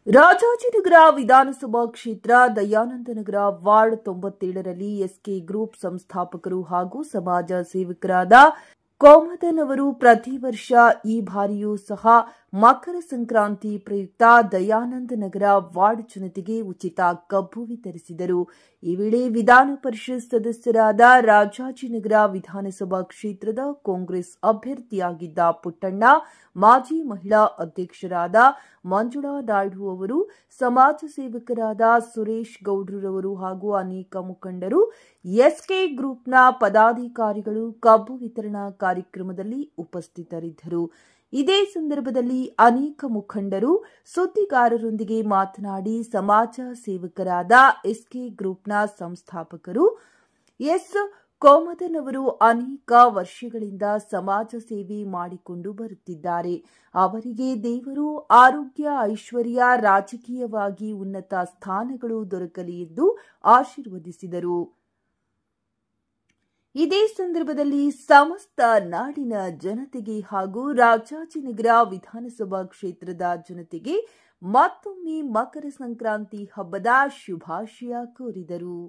ರಾಜಾಜಿನಗರ ವಿಧಾನಸಭಾ ಕ್ಷೇತ್ರ ದಯಾನಂದನಗರ ward 97ರಲ್ಲಿ S K group ಸಂಸ್ಥಾಪಕರು ಹಾಗೂ ಸಮಾಜ ಸೇವಕರಾದ ಕೋಮದನ್ ಅವರು ಪ್ರತಿ ವರ್ಷ ಈ ಬಾರಿಯೂ ಸಹ ಮಕರ ಸಂಕ್ರಾಂತಿ ಪ್ರಯುಕ್ತ ದಯಾನಂದನಗರ ವಾರ್ಡ್ ಜನತೆಗೆ ಉಚಿತ ಕಬ್ಬು ವಿತರಿಸಿದರು. ಈ ವೇಳೆ ವಿಧಾನ ಪರಿಷತ್ ಸದಸ್ಯರಾದ ರಾಜಾಜಿನಗರ ವಿಧಾನಸಭಾ ಕ್ಷೇತ್ರದ ಕಾಂಗ್ರೆಸ್ ಅಭ್ಯರ್ಥಿಯಾಗಿದ್ದ ಪುಟ್ಟಣ್ಣ, ಮಾಜಿ ಮಹಿಳಾ ಅಧ್ಯಕ್ಷರಾದ ಮಂಜುಳಾ ನಾಯ್ಡು ಅವರು, ಸಮಾಜ ಸೇವಕರಾದ ಸುರೇಶ್ ಗೌಡ್ರವರು ಹಾಗೂ ಅನೇಕ ಮುಖಂಡರು, ಎಸ್ಕೆ ಗ್ರೂಪ್ನ ಪದಾಧಿಕಾರಿಗಳು ಕಬ್ಬು ವಿತರಣಾ ಕಾರ್ಯಕ್ರಮದಲ್ಲಿ ಉಪಸ್ಥಿತರಿದ್ದರು. ಇದೇ ಸಂದರ್ಭದಲ್ಲಿ ಅನೇಕ ಮುಖಂಡರು ಸುದ್ದಿಗಾರರೊಂದಿಗೆ ಮಾತನಾಡಿ, ಸಮಾಜ ಸೇವಕರಾದ ಎಸ್ಕೆ ಗ್ರೂಪ್ನ ಸಂಸ್ಥಾಪಕರು ಎಸ್ ಕೋಮದನ್ ಅವರು ಅನೇಕ ವರ್ಷಗಳಿಂದ ಸಮಾಜ ಸೇವೆ ಮಾಡಿಕೊಂಡು ಬರುತ್ತಿದ್ದಾರೆ. ಅವರಿಗೆ ದೇವರು ಆರೋಗ್ಯ, ಐಶ್ವರ್ಯ, ರಾಜಕೀಯವಾಗಿ ಉನ್ನತ ಸ್ಥಾನಗಳು ದೊರಕಲಿ ಎಂದು ಆಶೀರ್ವದಿಸಿದರು. ಇದೇ ಸಂದರ್ಭದಲ್ಲಿ ಸಮಸ್ತ ನಾಡಿನ ಜನತೆಗೆ ಹಾಗೂ ರಾಜಾಜಿನಗರ ವಿಧಾನಸಭಾ ಕ್ಷೇತ್ರದ ಜನತೆಗೆ ಮತ್ತೊಮ್ಮೆ ಮಕರ ಸಂಕ್ರಾಂತಿ ಹಬ್ಬದ ಶುಭಾಶಯ ಕೋರಿದರು.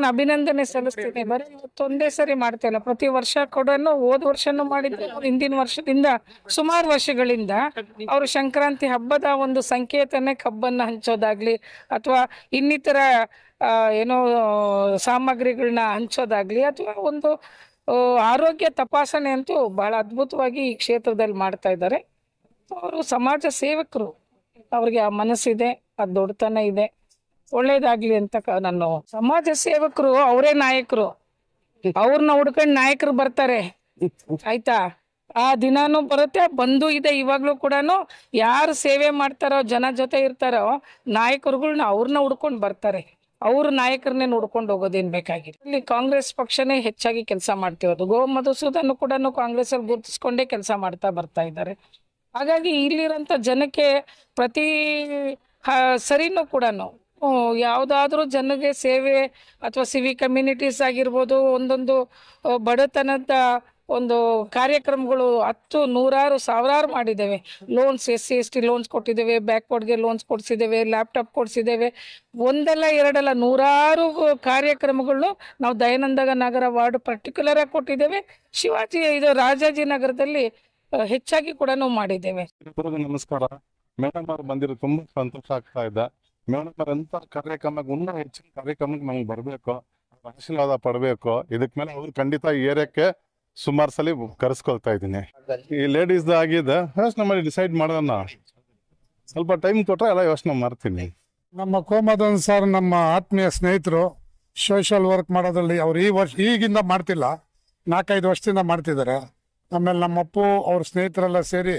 ನಾನು ಅಭಿನಂದನೆ ಸಲ್ಲಿಸ್ತೀನಿ. ಬರೀ ಇವತ್ತೊಂದೇ ಸರಿ ಮಾಡ್ತಾ ಇಲ್ಲ, ಪ್ರತಿ ವರ್ಷ ಕೂಡ ಹೋದ ವರ್ಷನೂ ಮಾಡಿದ್ರು, ಹಿಂದಿನ ವರ್ಷದಿಂದ ಸುಮಾರು ವರ್ಷಗಳಿಂದ ಅವರು ಸಂಕ್ರಾಂತಿ ಹಬ್ಬದ ಒಂದು ಸಂಕೇತನೇ ಕಬ್ಬನ್ನು ಹಂಚೋದಾಗ್ಲಿ ಅಥವಾ ಇನ್ನಿತರ ಏನೋ ಸಾಮಗ್ರಿಗಳನ್ನ ಹಂಚೋದಾಗ್ಲಿ ಅಥವಾ ಒಂದು ಆರೋಗ್ಯ ತಪಾಸಣೆ ಅಂತೂ ಬಹಳ ಅದ್ಭುತವಾಗಿ ಈ ಕ್ಷೇತ್ರದಲ್ಲಿ ಮಾಡ್ತಾ ಇದ್ದಾರೆ. ಅವರು ಸಮಾಜ ಸೇವಕರು, ಅವ್ರಿಗೆ ಆ ಮನಸ್ಸಿದೆ, ಆ ದೊಡ್ಡತನ ಇದೆ, ಒಳ್ಳೇದಾಗ್ಲಿ ಅಂತ ನಾನು. ಸಮಾಜ ಸೇವಕರು ಅವರೇ ನಾಯಕರು, ಅವ್ರನ್ನ ಹುಡ್ಕೊಂಡು ನಾಯಕರು ಬರ್ತಾರೆ ಆಯ್ತಾ. ಆ ದಿನಾನು ಬರುತ್ತೆ, ಬಂದು ಇದೆ. ಇವಾಗ್ಲೂ ಕೂಡ ಯಾರು ಸೇವೆ ಮಾಡ್ತಾರೋ, ಜನ ಜೊತೆ ಇರ್ತಾರೋ ನಾಯಕರುಗಳನ್ನ ಅವ್ರನ್ನ ಹುಡ್ಕೊಂಡು ಬರ್ತಾರೆ. ಅವ್ರ ನಾಯಕರನ್ನೇ ನೋಡ್ಕೊಂಡು ಹೋಗೋದೇನ್ ಬೇಕಾಗಿಲ್ಲ. ಇಲ್ಲಿ ಕಾಂಗ್ರೆಸ್ ಪಕ್ಷನೇ ಹೆಚ್ಚಾಗಿ ಕೆಲಸ ಮಾಡ್ತಿರೋದು. ಗೋ ಮಧುಸೂದನ್ ಕೂಡ ಕಾಂಗ್ರೆಸ್ ಅಲ್ಲಿ ಗುರುತಿಸ್ಕೊಂಡೇ ಕೆಲಸ ಮಾಡ್ತಾ ಬರ್ತಾ ಇದ್ದಾರೆ. ಹಾಗಾಗಿ ಇಲ್ಲಿರೋಂಥ ಜನಕ್ಕೆ ಪ್ರತಿ ಸರಿನೂ ಕೂಡ ಯಾವುದಾದ್ರೂ ಜನಗೆ ಸೇವೆ ಅಥವಾ ಸಿವಿಕ್ ಕಮ್ಯುನಿಟೀಸ್ ಆಗಿರ್ಬೋದು, ಒಂದೊಂದು ಬಡತನದ ಒಂದು ಕಾರ್ಯಕ್ರಮಗಳು 10, 100, ಸಾವಿರಾರು ಮಾಡಿದ್ದೇವೆ. ಲೋನ್ಸ್ SC/ST ಲೋನ್ಸ್ ಕೊಟ್ಟಿದ್ದೇವೆ, ಬ್ಯಾಕ್ವರ್ಡ್ಗೆ ಲೋನ್ಸ್ ಕೊಡಿಸಿದ್ದೇವೆ, ಲ್ಯಾಪ್ಟಾಪ್ ಕೊಡಿಸಿದ್ದೇವೆ. ಒಂದಲ್ಲ ಎರಡಲ್ಲ ನೂರಾರು ಕಾರ್ಯಕ್ರಮಗಳು ನಾವು ದಯಾನಂದ ನಗರ ವಾರ್ಡ್ ಪರ್ಟಿಕ್ಯುಲರ್ ಆಗಿ ಕೊಟ್ಟಿದ್ದೇವೆ. ಶಿವಾಜಿ ಇದು ರಾಜಾಜಿನಗರದಲ್ಲಿ ಹೆಚ್ಚಾಗಿ ಕೂಡ ಮಾಡಿದ್ದೇವೆ. ನಮಸ್ಕಾರ ಮೇಡಮ್ ಅವ್ರು ಬಂದಿರೋ ತುಂಬಾ ಸಂತೋಷ ಆಗ್ತಾ ಇದೆ. ಮೇಡಮ್ ಅವ್ರ ಎಂತ ಕಾರ್ಯಕ್ರಮಕ್ಕೆ ಇನ್ನೂ ಹೆಚ್ಚಿನ ಕಾರ್ಯಕ್ರಮಕ್ಕೆ ನಮ್ಗೆ ಬರ್ಬೇಕು, ಆಶೀರ್ವಾದ ಪಡ್ಬೇಕು. ಇದಕ್ ಮೇಲೆ ಅವ್ರು ಖಂಡಿತ ಈ ಏರಿಯಾಕ್ಕೆ ಸುಮಾರು ಸಲ ಕರೆಸ್ಕೊಳ್ತಾ ಇದ್ದೀನಿ. ಈ ಲೇಡೀಸ್ ಆಗಿದೆ ಯೋಚನೆ ಮಾಡಿ ಡಿಸೈಡ್ ಮಾಡೋಣ, ಸ್ವಲ್ಪ ಟೈಮ್ ಕೊಟ್ರೆ ಎಲ್ಲ ಯೋಚನೆ ಮಾಡ್ತೀನಿ. ನಮ್ಮ ಕೋಮದನ್ ಸರ್ ನಮ್ಮ ಆತ್ಮೀಯ ಸ್ನೇಹಿತರು, ಸೋಷಿಯಲ್ ವರ್ಕ್ ಮಾಡೋದ್ರಲ್ಲಿ ಅವ್ರು ಈ ವರ್ಷ ಈಗಿಂದ ಮಾಡ್ತಿಲ್ಲ, 4-5 ವರ್ಷದಿಂದ ಮಾಡ್ತಿದ್ದಾರೆ. ಆಮೇಲೆ ನಮ್ಮಪ್ಪು ಅವ್ರ ಸ್ನೇಹಿತರೆಲ್ಲ ಸೇರಿ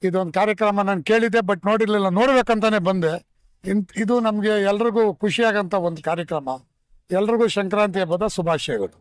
ಇದೊಂದು ಕಾರ್ಯಕ್ರಮ ನಾನು ಕೇಳಿದ್ದೆ, ಬಟ್ ನೋಡಿರ್ಲಿಲ್ಲ, ನೋಡ್ಬೇಕಂತಾನೆ ಬಂದೆ. ಇದು ನಮಗೆ ಎಲ್ರಿಗೂ ಖುಷಿಯಾಗಂತ ಒಂದು ಕಾರ್ಯಕ್ರಮ. ಎಲ್ರಿಗೂ ಸಂಕ್ರಾಂತಿ ಹಬ್ಬದ ಶುಭಾಶಯಗಳು.